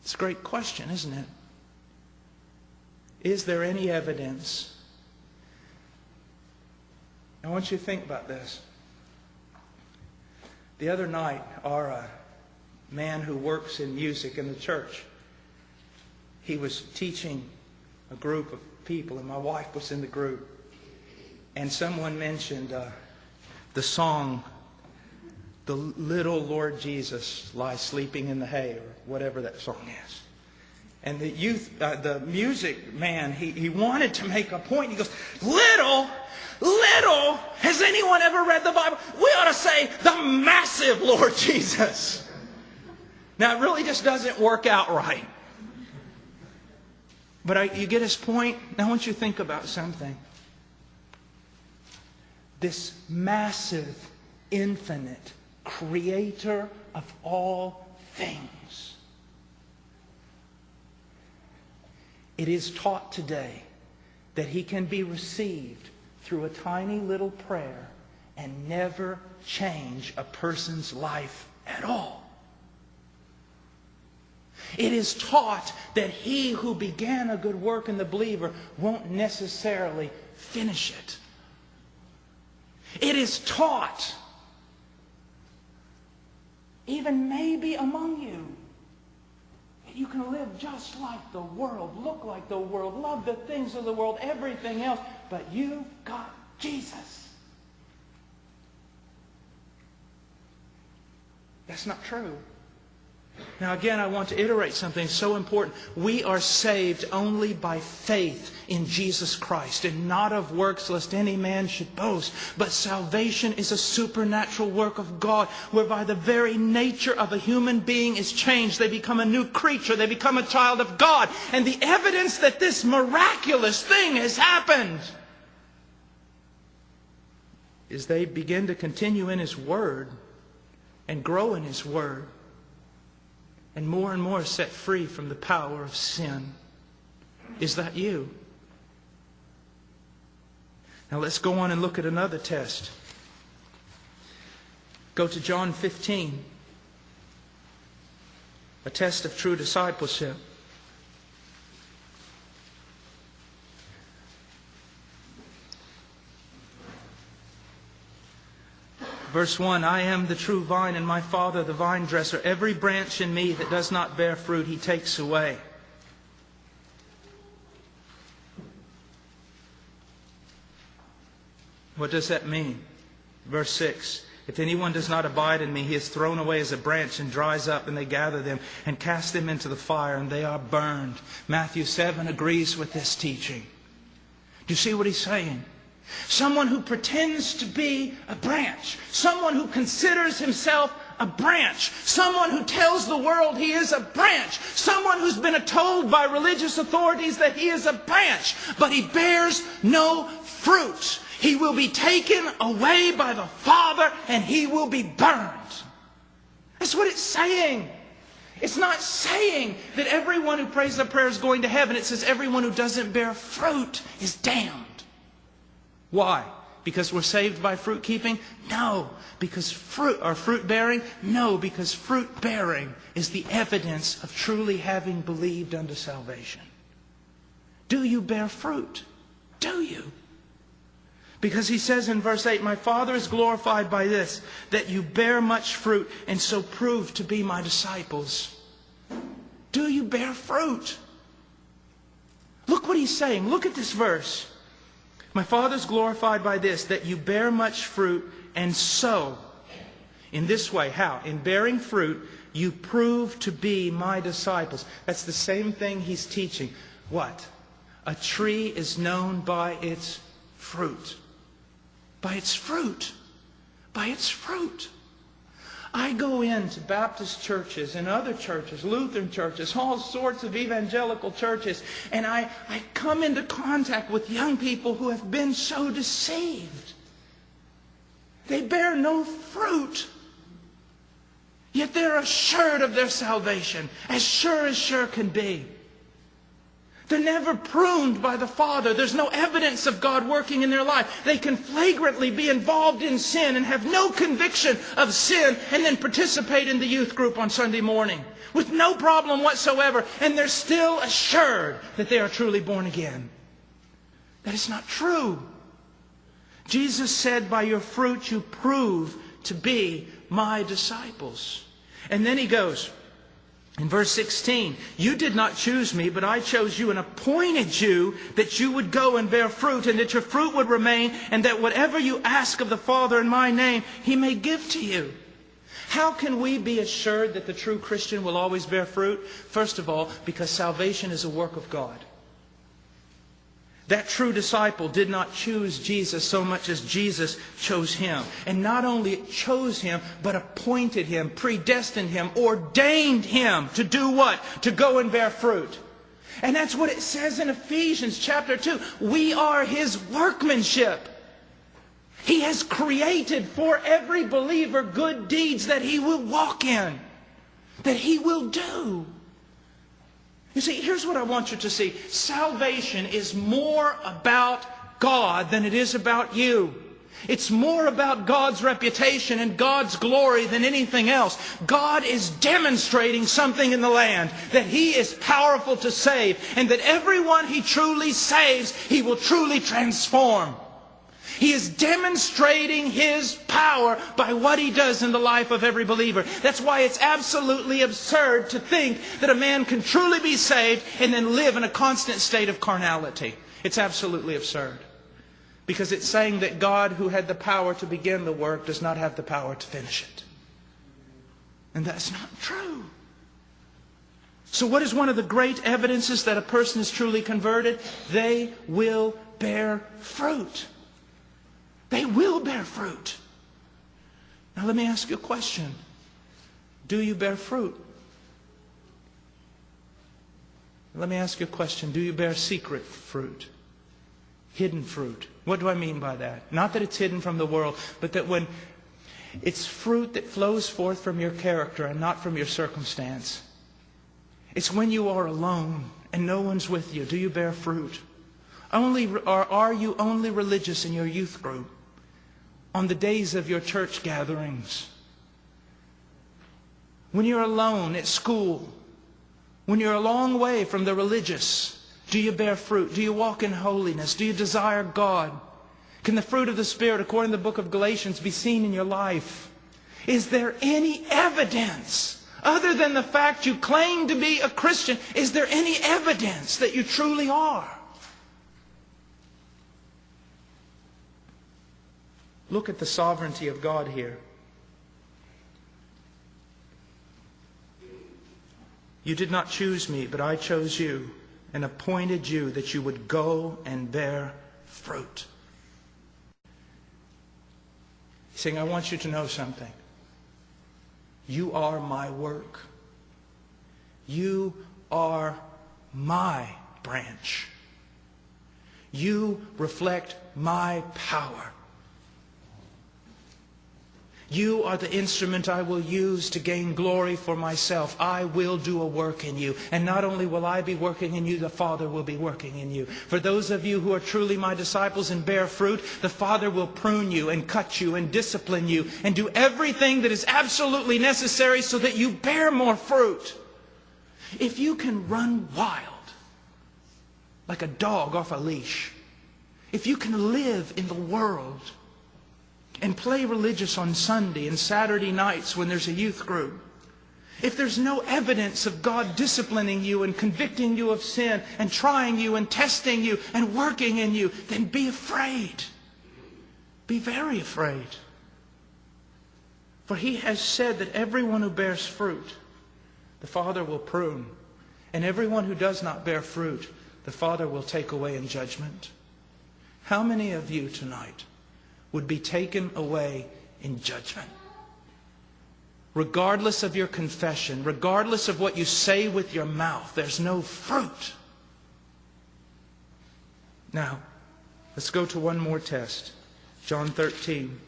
It's a great question, isn't it? Is there any evidence? I want you to think about this. The other night, our man who works in music in the church, he was teaching a group of people, and my wife was in the group. And someone mentioned the song, "The Little Lord Jesus Lies Sleeping in the Hay," or whatever that song is. And the music man, he wanted to make a point. He goes, little, has anyone ever read the Bible? We ought to say the massive Lord Jesus. Now, it really just doesn't work out right. But you get his point? Now, I want you to think about something. This massive, infinite creator of all things. It is taught today that he can be received through a tiny little prayer and never change a person's life at all. It is taught that he who began a good work in the believer won't necessarily finish it. It is taught, even maybe among you, that you can live just like the world, look like the world, love the things of the world, everything else, but you've got Jesus. That's not true. Now again, I want to iterate something so important. We are saved only by faith in Jesus Christ, and not of works, lest any man should boast. But salvation is a supernatural work of God, whereby the very nature of a human being is changed. They become a new creature. They become a child of God. And the evidence that this miraculous thing has happened is they begin to continue in His Word and grow in His Word, and more set free from the power of sin. Is that you? Now let's go on and look at another test. Go to John 15. A test of true discipleship. Verse 1, I am the true vine, and my Father the vine dresser. Every branch in me that does not bear fruit, He takes away. What does that mean? Verse 6, if anyone does not abide in me, he is thrown away as a branch and dries up, and they gather them and cast them into the fire, and they are burned. Matthew 7 agrees with this teaching. Do you see what he's saying? Someone who pretends to be a branch. Someone who considers himself a branch. Someone who tells the world he is a branch. Someone who's been told by religious authorities that he is a branch. But he bears no fruit. He will be taken away by the Father and he will be burned. That's what it's saying. It's not saying that everyone who prays that prayer is going to heaven. It says everyone who doesn't bear fruit is damned. Why? Because we're saved by fruit keeping? No. Because fruit bearing? No. Because fruit bearing is the evidence of truly having believed unto salvation. Do you bear fruit? Do you? Because he says in verse 8, my Father is glorified by this, that you bear much fruit and so prove to be my disciples. Do you bear fruit? Look what he's saying. Look at this verse. My Father is glorified by this, that you bear much fruit, and so, in this way, how? In bearing fruit, you prove to be my disciples. That's the same thing he's teaching. What? A tree is known by its fruit. By its fruit. By its fruit. I go into Baptist churches and other churches, Lutheran churches, all sorts of evangelical churches, and I come into contact with young people who have been so deceived. They bear no fruit, yet they're assured of their salvation, as sure can be. They're never pruned by the Father. There's no evidence of God working in their life. They can flagrantly be involved in sin and have no conviction of sin and then participate in the youth group on Sunday morning with no problem whatsoever, and they're still assured that they are truly born again. That is not true. Jesus said, by your fruit you prove to be my disciples. And then he goes, in verse 16, you did not choose me, but I chose you and appointed you that you would go and bear fruit, and that your fruit would remain, and that whatever you ask of the Father in my name, he may give to you. How can we be assured that the true Christian will always bear fruit? First of all, because salvation is a work of God. That true disciple did not choose Jesus so much as Jesus chose him. And not only chose him, but appointed him, predestined him, ordained him to do what? To go and bear fruit. And that's what it says in Ephesians chapter 2. We are his workmanship. He has created for every believer good deeds that he will walk in, that he will do. You see, here's what I want you to see. Salvation is more about God than it is about you. It's more about God's reputation and God's glory than anything else. God is demonstrating something in the land, that he is powerful to save, and that everyone he truly saves, he will truly transform. He is demonstrating his power by what he does in the life of every believer. That's why it's absolutely absurd to think that a man can truly be saved and then live in a constant state of carnality. It's absolutely absurd. Because it's saying that God, who had the power to begin the work, does not have the power to finish it. And that's not true. So what is one of the great evidences that a person is truly converted? They will bear fruit. They will bear fruit. Now let me ask you a question. Do you bear fruit? Let me ask you a question. Do you bear secret fruit? Hidden fruit? What do I mean by that? Not that it's hidden from the world, but that when it's fruit that flows forth from your character and not from your circumstance. It's when you are alone and no one's with you. Do you bear fruit? Are you only religious in your youth group? On the days of your church gatherings? When you're alone at school? When you're a long way from the religious? Do you bear fruit? Do you walk in holiness? Do you desire God? Can the fruit of the Spirit, according to the book of Galatians, be seen in your life? Is there any evidence, other than the fact you claim to be a Christian, is there any evidence that you truly are? Look at the sovereignty of God here. You did not choose me, but I chose you and appointed you that you would go and bear fruit. He's saying, I want you to know something. You are my work. You are my branch. You reflect my power. You are the instrument I will use to gain glory for myself. I will do a work in you. And not only will I be working in you, the Father will be working in you. For those of you who are truly my disciples and bear fruit, the Father will prune you and cut you and discipline you and do everything that is absolutely necessary so that you bear more fruit. If you can run wild, like a dog off a leash, if you can live in the world and play religious on Sunday and Saturday nights when there's a youth group, if there's no evidence of God disciplining you and convicting you of sin and trying you and testing you and working in you, then be afraid. Be very afraid. For he has said that everyone who bears fruit, the Father will prune. And everyone who does not bear fruit, the Father will take away in judgment. How many of you tonight would be taken away in judgment? Regardless of your confession, regardless of what you say with your mouth, there's no fruit. Now, let's go to one more test. John 13.